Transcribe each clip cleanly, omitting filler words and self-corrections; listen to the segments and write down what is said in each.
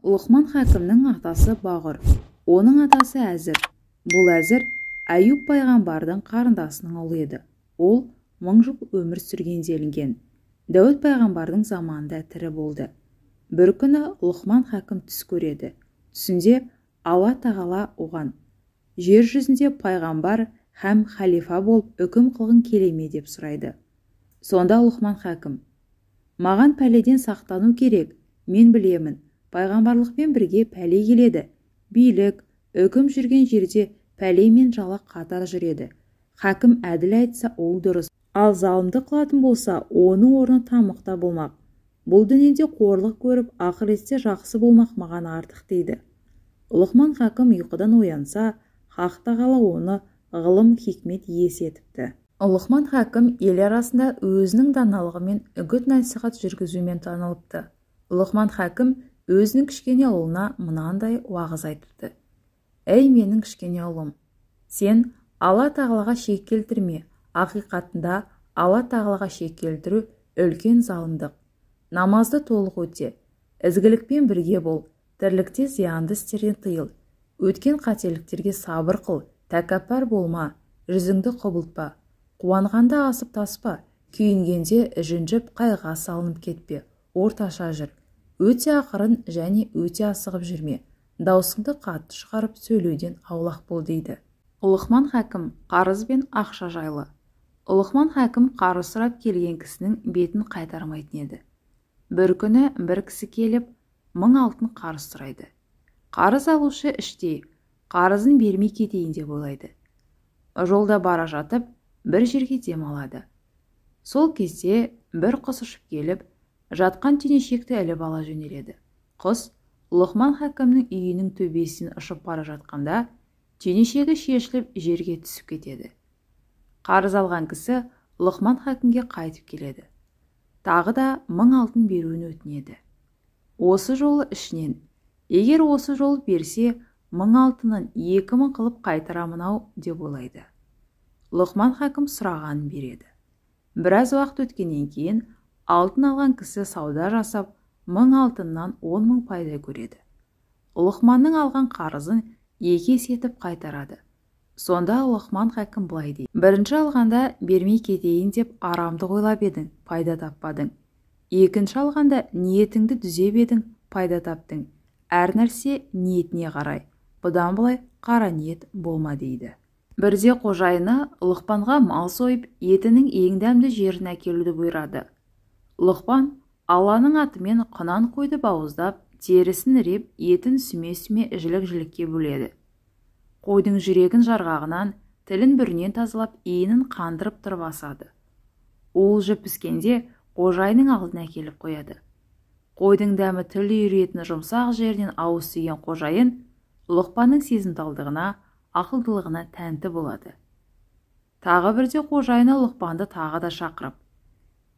Лұқман хакімнің атасы Бағыр, оның атасы Әзір. Бұл Әзір Аюп пайғамбардың қарындасының ұлы еді. Ол 1000 жыл өмір сүрген делінген. Дәуіт пайғамбардың заманында тірі болды. Бір күні Лұқман хакім түс көреді. Түсінде Алла тағала оған: жер жүзінде пайғамбар һәм халифа болып үкім қылғың келе ме деп сұрайды. Сонда Лұқман хакім: маған пәледен сақтану керек, мен білемін, пайғамбарлықпен бірге пәле келеді. Билік, үкім жүрген жерде пәле мен жала қатар жүреді. Хакім әділ айтса ол дұрыс, ал залымды қылатын болса оның орны тамұқта болмақ. Бұл дүниеде қорлық көріп, ақыретте жақсы болмақ маған артық дейді. Лұқман хакім ұйқыдан оянса, Хақ тағала оны ғылым, хикмет иесі етіпті. Лұқман хакім ел арасында өзінің даналығымен үгіт-насихат жүргізумен танылыпты. Лұқман хакім өзінің кішкене ұлына мынандай уағыз айтыпты: әй менің кішкене ұлым, сен Алла тағалаға шек келтірме. Ақиқатында Алла тағалаға шек келтіру үлкен залымдық. Намазды толық өте, ізгілікпен бірге бол, тірлікте зиянды істерден тыйыл, өткен қателіктерге сабыр қыл, тәкаппар болма, жүзіңді құбылтпа, қуанғанда асып таспа, күйінгенде жүнжіп қайға салынып кетпе, орташа жүр, өте ақырын және өте асығып жүрме, даусыңды қатты шығарып сөйлеуден аулақ бол дейді. Лұқман хакім қарыз бен ақша жайлы. Лұқман хакім қарыз сұрап келген кісінің бетін қайтармайтын еді. Бір күні бір кісі келіп 1000 алтын қарыз сұрайды. Қарыз алушы іштей, қарызын бермей кетейін деп ойлайды. Жолда бара жатып бір жерге дем алады. Сол кезде бір құс ұшып келіп, жатқан түйіншекті іліп ала жөнеледі. Құс Лұқман хакімнің үйінің төбесінен ұшып бара жатқанда, түйіншегі шешіліп жерге түсіп кетеді. Қарыз алған кісі Лұқман хакімге қайтып келеді. Тағы да 1000 алтын беруін өтінеді. Осы жолы ішінен: егер осы жолы берсе, 1000 алтынын 2000 қылып қайтарамын ау деп ойлайды. Лұқман хакім сұрағанын береді. Біраз уақыт өткеннен кейін алтын алған кісі сауда жасап 1000 алтыннан 10.000 пайда көреді. Лұқманның алған қарызын 2 есе етіп қайтарады. Сонда Лұқман хакім былай дейді: бірінші алғанда бермей кетейін деп арамды ойлап едің, пайда таппадың. Екінші алғанда ниетіңді түзеп едің, пайда таптың. Әр нәрсе ниетіне қарай, бұдан былай қара ниет болма дейді. Бірде қожайыны Лұқманға мал сойып, етінің ең дәмді жерін әкелуді бұйырады. Лұқман Алланың атымен құнан қойды бауыздап, терісін реп, етін сүме-сүме жілік-жілікке бөледі. Қойдың жүрегін жарғағынан, тілін бүрінен тазалап, иінін қандырып тұрып асады. Ол жіп піскенде қожайының алдына әкеліп қояды. Қойдың дәмі тіл үйіретін жұмсақ жерінен ауыз тиген қожайын Лұқманның сезімталдығына, ақылдылығына тәнті болады. Тағы бірде қожайыны Лұқманды тағы да шақырып: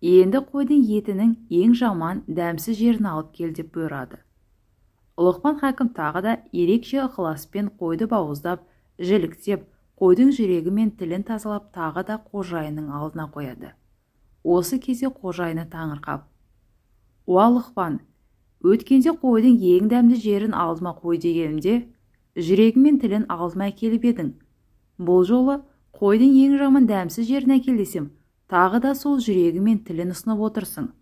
енді қойдың етінің ең жаман дәмсіз жерін алып кел деп бұйырады. Лұқман хакім тағы да ерекше ықыласпен қойды бауыздап, жіліктеп, қойдың жүрегі мен тілін тазалап, тағы да қожайынның алдына қояды. Осы кезде қожайыны таңырқап: уа Лұқман, өткенде қойдың ең дәмді жерін алдыма қой дегенімде, жүрегі мен тілін алдыма әкеліп едің. Бұл жолы қойдың ең жаман дәмсіз жерін әкел десем, тағы да сол жүрегі мен тілін ұсынып отырсың.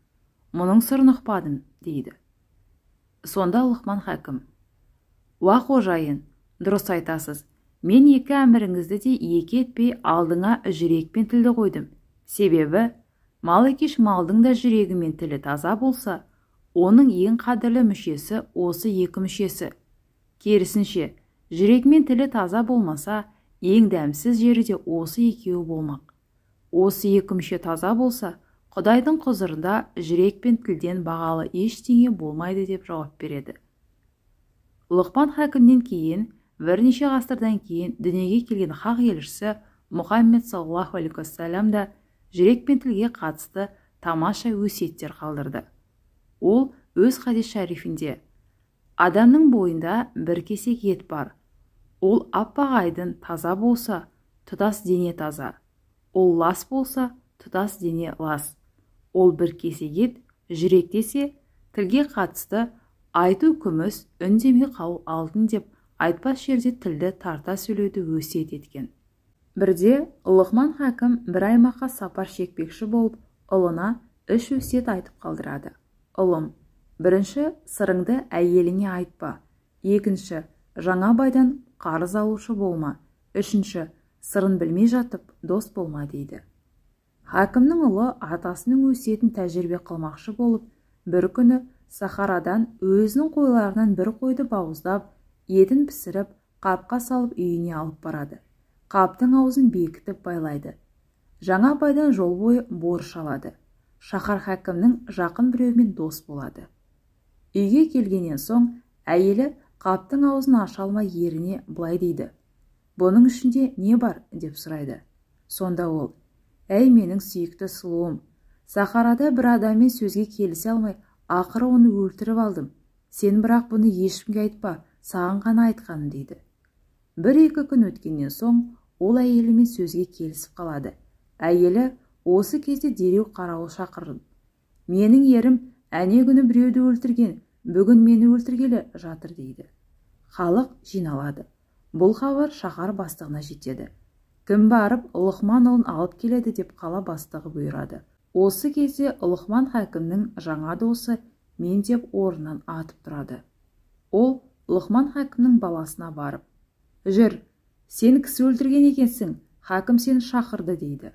Мұның сырын ұқпадым дейді. Сонда Лұқман хакім: уа қожайын, дұрыс айтасыз. Мен 2 әміріңізді де 2 етпей алдыңа жүрек пен тілді қойдым. Себебі, мал екеш малдың да жүрегі мен тілі таза болса, оның ең қадірлі мүшесі осы 2 мүшесі. Керісінше, жүрек мен тілі таза болмаса, ең дәмсіз жері де осы 2 болмақ. Осы 2 мүше таза болса, Құдайдың құзырында жүрек пен тілден бағалы ештеңе болмайды деп жауап береді. Лұқман хакімнен кейін, бірнеше ғасырдан кейін дүниеге келген хақ елшісі Мұхаммед саллаллаху алейхи уассалам да жүрек пен тілге қатысты тамаша өсиеттер қалдырды. Ол өз хадис шарифінде: адамның бойында бір кесек ет бар. Ол аппақ айдын таза болса, тұтас дене таза. Ол лас болса, тұтас дене лас. Ол бір кесек ет, жүрек десе, тілге қатысты айту күміс, үндемей қалу алтын деп айтпас жерде тілді тарта сөйлеуді өсиет еткен. Бірде Лұқман хакім бір аймаққа сапар шекпекші болып, ұлына 3 өсиет айтып қалдырады. Ұлым, бірінші, сырыңды әйеліңе айтпа. Екінші, жаңа байдан қарыз алушы болма. Үшінші, сырын білмей жатып дос болма дейді. Хакімнің ұлы атасының өсиетін тәжірибе қылмақшы болып, бір күні сахарадан өзінің қойларынан бір қойды бауыздап, етін пісіріп, қапқа салып үйіне алып барады. Қаптың аузын бекітіп байлайды. Жаңа байдан жол бойы борыш алады. Шаһар хакімнің жақын біреумен дос болады. Үйге келгеннен соң әйелі қаптың аузын аша алмай еріне былай дейді. Бұның ішінде не бар деп сұрайды. Сонда ол: әй менің сүйікті сұлуым, сахарада бір адаммен сөзге келісе алмай, ақыры оны өлтіріп алдым. Сен бірақ бұны ешкімге айтпа, саған ғана айтқаным дейді. 1-2 күн өткеннен соң ол әйелімен сөзге келісіп қалады. Әйелі осы кезде дереу қарауыл шақырын. Менің ерім әне күні біреуді өлтірген, бүгін мені өлтіргелі жатыр дейді. Халық жиналады. Бұл хабар шаһар бастығына жетеді. Кім барып Лұқман ұлын алып келеді деп қала бастығы бұйырады. Осы кезде Лұқман хакімнің жаңа досы мен деп орнынан атып тұрады. Ол Лұқман хакімнің баласына барып: жүр, сен кісі өлтірген екенсің, хакім сені шақырды дейді.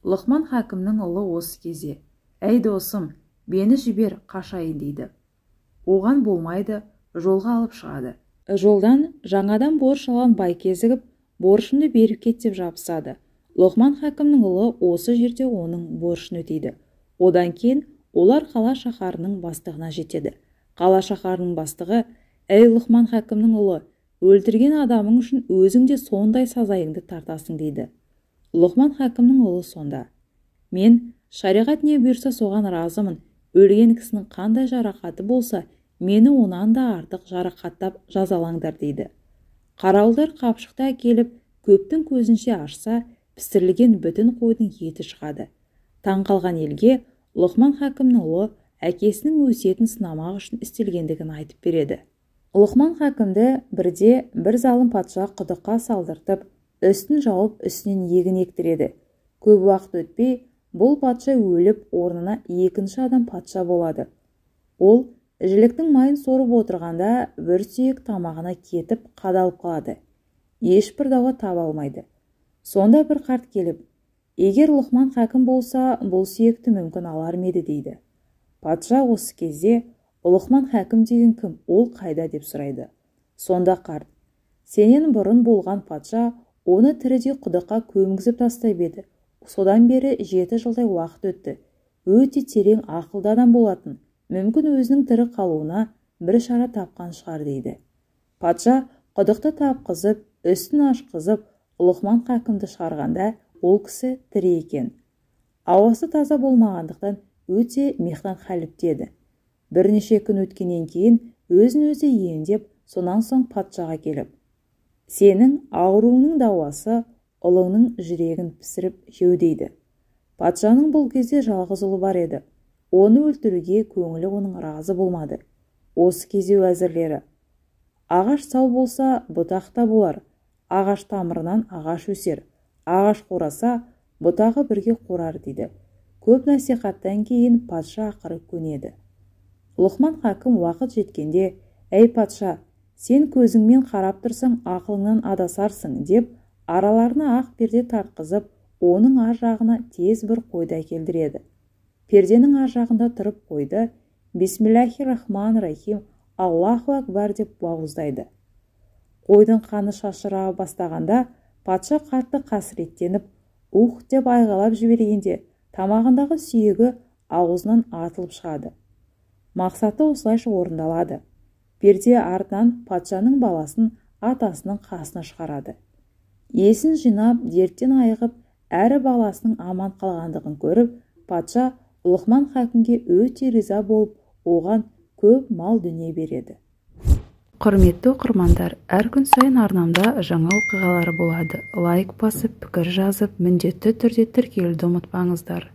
Лұқман хакімнің ұлы осы кезде: әй досым, мені жібер, қашайын дейді. Оған болмайды, жолға алып шығады. Жолдан жаңадан борыш алған бай кезігіп, борышымды беріп кет деп жабысады. Лұқман хакімнің ұлы осы жерде оның борышын өтейді. Одан кейін олар қала шаһарының бастығына жетеді. Қала шаһарының бастығы: әй Лұқман хакімнің ұлы, өлтірген адамың үшін өзің де сондай сазайыңды тартасың дейді. Лұқман хакімнің ұлы сонда: мен шариғат не бұйырса соған разымын. Өлген кісінің қандай жарақаты болса, мені онан да артық жарақаттап жазалаңдар дейді. Қарауылдар қапшықта келіп, көптің көзінше ашса, пісірілген бүтін қойдың еті шығады. Таң қалған елге Лұқман хакімнің ұлы әкесінің өсиетін сынамақ үшін істелгендігін айтып береді. Лұқман хакімді бірде бір залым патша құдыққа салдыртып, үстін жауып үстінен егін ектіреді. Көп уақыт өтпей, бұл патша өліп, орнына екінші адам патша болады. Ол жіліктің майын сорып отырғанда бір сүйек тамағына кетіп қадалып қалады. Ешбір дауа таба алмайды. Сонда бір қарт келіп: егер Лұқман хакім болса, бұл сүйекті мүмкін алар ма еді дейді. Патша осы кезде: Лұқман хакім деген кім, ол қайда деп сұрайды. Сонда қарт: сенен бұрын болған патша оны тіріде құдыққа көмгізіп тастап еді. Содан бері 7 жылдай уақыт өтті. Өте терең ақылды адам болатын. Мүмкін өзінің тірі қалуына бір шара тапқан шығар дейді. Патша құдықты тапқызып, үстін ашқызып, Лұқман хакімді шығарғанда ол кісі тірі екен. Ауасы таза болмағандықтан өте мехнат халіптеді. Бірнеше күн өткеннен кейін өзін өзі емдеп, сонан соң патшаға келіп: сенің ауруыңның дауасы ұлыңның жүрегін пісіріп жеу дейді. Патшаның бұл кезде жалғыз ұлы бар еді. Оны өлтіруге көңілі оның разы болмады. Осы кезде уәзірлері: ағаш сау болса, бұтақ та болар. Ағаш тамырынан ағаш өсер. Ағаш қураса, бұтағы бірге қурар дейді. Көп насихаттан кейін патша ақыры көнеді. Лұқман хакім уақыт жеткенде: әй патша, сен көзіңмен қарап тұрсаң ақылыңнан адасарсың деп, араларына ақ перде тартқызып, оның ар жағына тез бір қойды әкелдіреді. Перденің ар жағында тұрып қойды: бисмиллахир-рахман-рахим, Аллаху акбар деп бауыздайды. Қойдың қаны шашыра бастағанда патша қатты қасіреттеніп, деп айғалап жібергенде тамағындағы сүйегі аузынан атылып шығады. Мақсаты осылайша орындалады. Перде артынан патшаның баласын атасының қасына шығарады. Есін жинап, дерттен айығып, әрі баласының аман қалғандығын көріп, патша Лұқман хакімге өте риза болып, оған көп мал дүние береді. Құрметті оқырмандар, әр күн сайын арнамда жаңа оқиғалары болады. Лайк басып, пікір жазып, міндетті түрде тіркелуді ұмытпаңыздар.